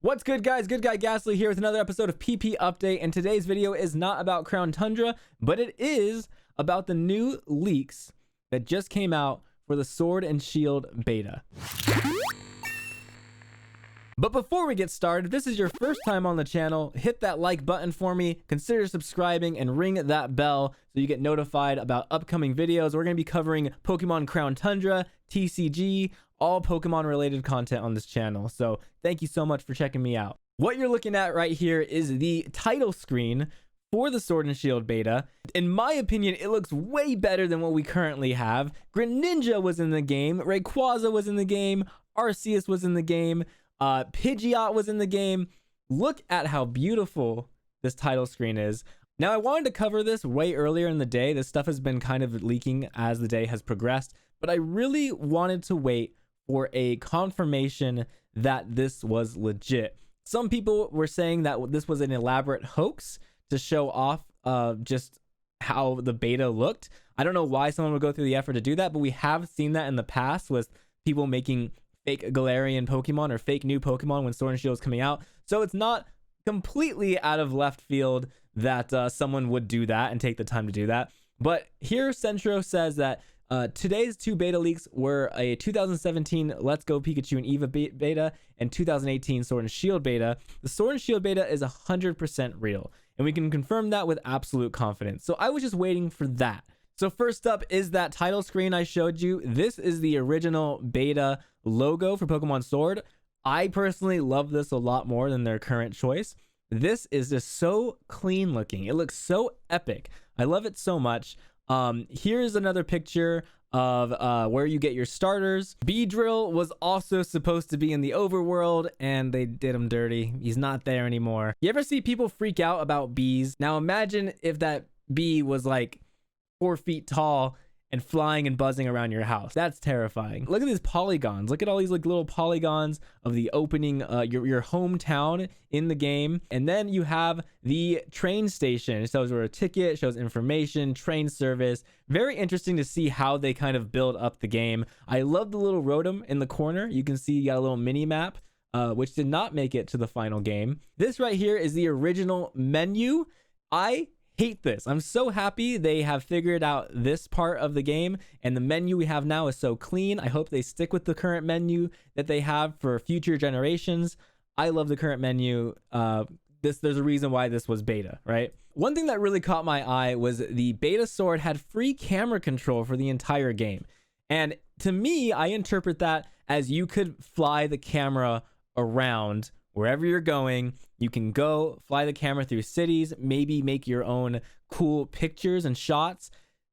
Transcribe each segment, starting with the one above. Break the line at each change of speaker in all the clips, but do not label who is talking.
What's good, guys? Good Guy Ghastly here with another episode of PP Update, and today's video is not about Crown Tundra, but it is about the new leaks that just came out for the Sword and Shield beta. But before we get started, if this is your first time on the channel, hit that like button for me, consider subscribing, and ring that bell so you get notified about upcoming videos. We're going to be covering Pokemon Crown Tundra, TCG, all Pokemon related content on this channel. So thank you so much for checking me out. What you're looking at right here is the title screen for the Sword and Shield beta. In my opinion, it looks way better than what we currently have. Greninja was in the game, Rayquaza was in the game, Arceus was in the game, Pidgeot was in the game. Look at how beautiful this title screen is. Now, I wanted to cover this way earlier in the day. This stuff has been kind of leaking as the day has progressed, but I really wanted to wait for a confirmation that this was legit. Some people were saying that this was an elaborate hoax to show off just how the beta looked. I don't know why someone would go through the effort to do that, but we have seen that in the past with people making fake Galarian Pokemon or fake new Pokemon when Sword and Shield is coming out. So it's not completely out of left field that someone would do that and take the time to do that. But here Centro says that today's two beta leaks were a 2017 Let's Go Pikachu and Eva beta and 2018 Sword and Shield beta. The Sword and Shield beta is 100% real, and we can confirm that with absolute confidence. So I was just waiting for that. So first up is that title screen I showed you. This is the original beta logo for Pokemon Sword. I personally love this a lot more than their current choice. This is just so clean looking. It looks so epic. I love it so much. Here's another picture of where you get your starters. Beedrill was also supposed to be in the overworld, and they did him dirty. He's not there anymore. You ever see people freak out about bees? Now imagine if that bee was like 4 feet tall and flying and buzzing around your house. That's terrifying. Look at these polygons. Look at all these like little polygons of the opening, your hometown in the game. And then you have the train station. It shows where a ticket, shows information, train service. Very interesting to see how they kind of build up the game. I love the little Rotom in the corner. You can see you got a little mini map, which did not make it to the final game. This right here is the original menu. I hate this. I'm so happy they have figured out this part of the game, and the menu we have now is so clean. I hope they stick with the current menu that they have for future generations. I love the current menu. There's a reason why this was beta, right? One thing that really caught my eye was the beta Sword had free camera control for the entire game. And to me, I interpret that as you could fly the camera around wherever you're going. You can go fly the camera through cities, maybe make your own cool pictures and shots.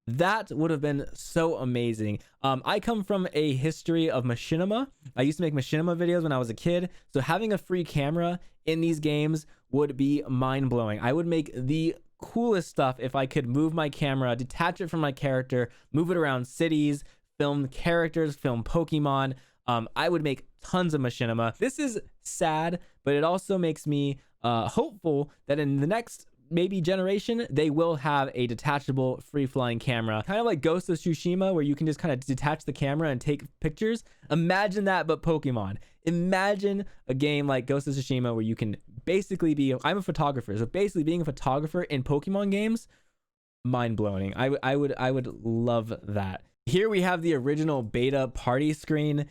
That would have been so amazing. I come from a history of machinima. I used to make machinima videos when I was a kid. So having a free camera in these games would be mind-blowing. I would make the coolest stuff if I could move my camera, detach it from my character, move it around cities, film characters, film Pokemon. I would make tons of machinima. This is sad, but it also makes me hopeful that in the next maybe generation they will have a detachable free-flying camera, kind of like Ghost of Tsushima, where you can just kind of detach the camera and take pictures. Imagine that, but Pokemon. Imagine a game like Ghost of Tsushima where you can basically be, I'm a photographer, so basically being a photographer in Pokemon games, mind-blowing. I would love that. Here we have the original beta party screen.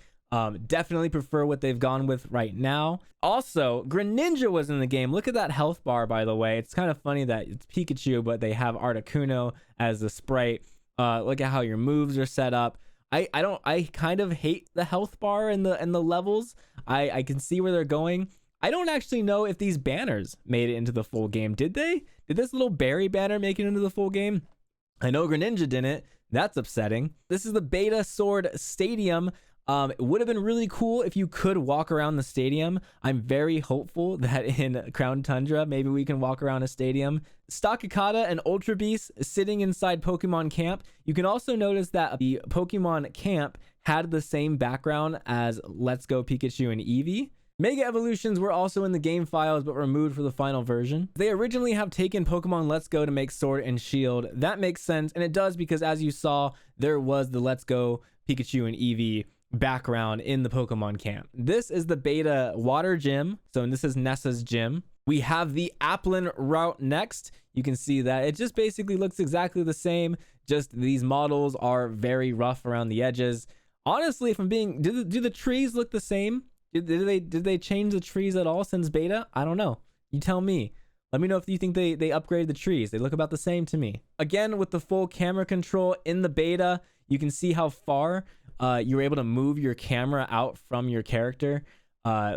Definitely prefer what they've gone with right now. Also, Greninja was in the game. Look at that health bar, by the way. It's kind of funny that it's Pikachu, but they have Articuno as the sprite. Look at how your moves are set up. I kind of hate the health bar and the levels. I can see where they're going. I don't actually know if these banners made it into the full game. Did they? Did this little berry banner make it into the full game? I know Greninja didn't. That's upsetting. This is the Beta Sword Stadium. It would have been really cool if you could walk around the stadium. I'm very hopeful that in Crown Tundra, maybe we can walk around a stadium. Stakakata and Ultra Beast sitting inside Pokemon Camp. You can also notice that the Pokemon Camp had the same background as Let's Go Pikachu and Eevee. Mega Evolutions were also in the game files but removed for the final version. They originally have taken Pokemon Let's Go to make Sword and Shield. That makes sense, and it does because as you saw, there was the Let's Go Pikachu and Eevee background in the Pokemon camp. This is the beta water gym. So this is Nessa's gym. We have the Applin route next. You can see that it just basically looks exactly the same. Just these models are very rough around the edges. Honestly, if I'm being, do the trees look the same? Did they change the trees at all since beta? I don't know. You tell me. Let me know if you think they upgraded the trees. They look about the same to me. Again, with the full camera control in the beta, you can see how far you're able to move your camera out from your character.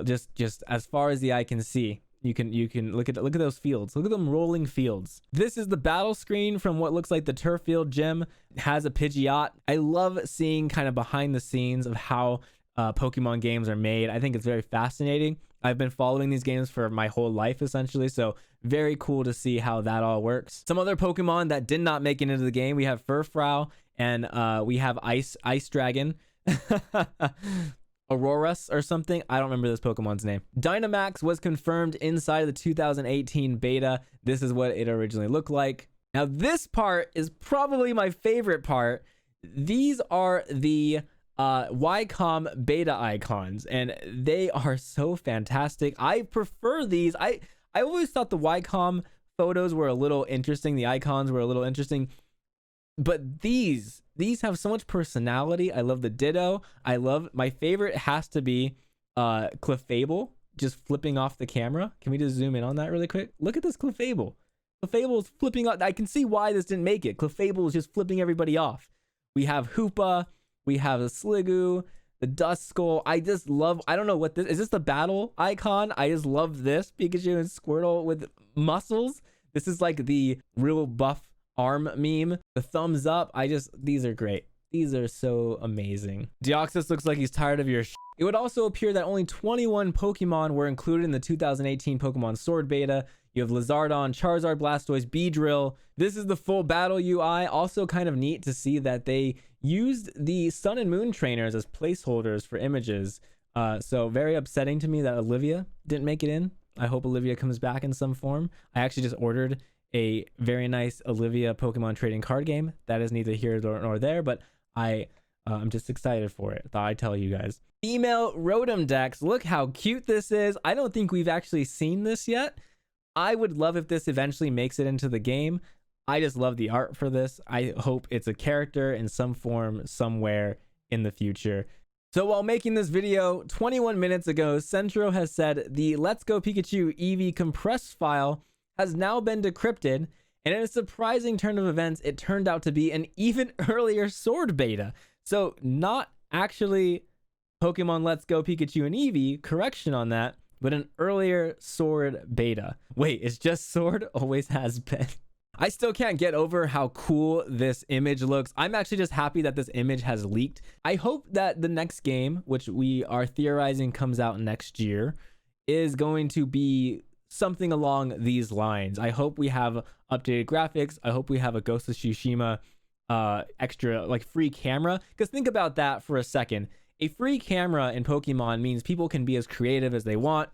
Just as far as the eye can see. You can look at those fields. Look at them rolling fields. This is the battle screen from what looks like the turf field gym. It has a Pidgeot. I love seeing kind of behind the scenes of how Pokemon games are made. I think it's very fascinating. I've been following these games for my whole life essentially, so very cool to see how that all works. Some other Pokemon that did not make it into the game, we have Furfrou and we have Ice Dragon. Aurorus or something. I don't remember this Pokemon's name. Dynamax was confirmed inside of the 2018 beta. This is what it originally looked like. Now this part is probably my favorite part. These are the Wycom beta icons and they are so fantastic. I prefer these. I always thought the Wycom photos were a little interesting. The icons were a little interesting. But these have so much personality. I love the Ditto. My favorite has to be Clefable just flipping off the camera. Can we just zoom in on that really quick? Look at this Clefable. Clefable is flipping off. I can see why this didn't make it. Clefable is just flipping everybody off. We have Hoopa. We have the Sliggoo, the Duskull. I don't know what this is. This the battle icon? I just love this. Pikachu and Squirtle with muscles. This is like the real buff arm meme. The thumbs up. These are great. These are so amazing. Deoxys looks like he's tired of your shit. It would also appear that only 21 Pokemon were included in the 2018 Pokemon Sword beta. You have Lizardon, Charizard, Blastoise, Beedrill. This is the full battle UI. Also kind of neat to see that they used the Sun and Moon trainers as placeholders for images. So very upsetting to me that Olivia didn't make it in. I hope Olivia comes back in some form. I actually just ordered a very nice Olivia Pokemon trading card game. That is neither here nor there, but I'm just excited for it. Thought I'd tell you guys. Female Rotom Dex. Look how cute this is. I don't think we've actually seen this yet. I would love if this eventually makes it into the game. I just love the art for this. I hope it's a character in some form somewhere in the future. So while making this video 21 minutes ago, Centro has said the Let's Go Pikachu Eevee compressed file has now been decrypted, and in a surprising turn of events, it turned out to be an even earlier Sword beta. So not actually Pokemon Let's Go Pikachu and Eevee, correction on that, but an earlier Sword beta. Wait, it's just Sword? Always has been. I still can't get over how cool this image looks. I'm actually just happy that this image has leaked. I hope that the next game, which we are theorizing comes out next year, is going to be something along these lines. I hope we have updated graphics. I hope we have a Ghost of Tsushima extra like free camera, because think about that for a second. A free camera in Pokemon means people can be as creative as they want.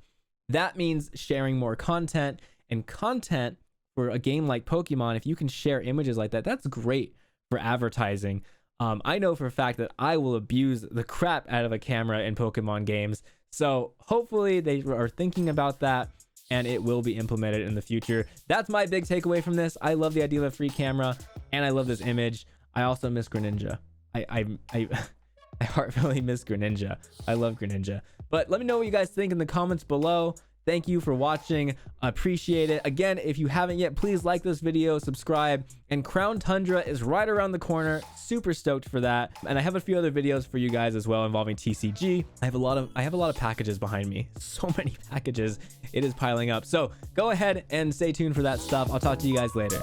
That means sharing more content, and content for a game like Pokemon, if you can share images like that, that's great for advertising. I know for a fact that I will abuse the crap out of a camera in Pokemon games. So hopefully they are thinking about that and it will be implemented in the future. That's my big takeaway from this. I love the idea of a free camera and I love this image. I also miss Greninja. I heartfully miss Greninja. I love Greninja. But let me know what you guys think in the comments below. Thank you for watching. I appreciate it. Again, if you haven't yet, please like this video, subscribe, and Crown Tundra is right around the corner. Super stoked for that. And I have a few other videos for you guys as well involving TCG. I have a lot of packages behind me. So many packages. It is piling up. So go ahead and stay tuned for that stuff. I'll talk to you guys later.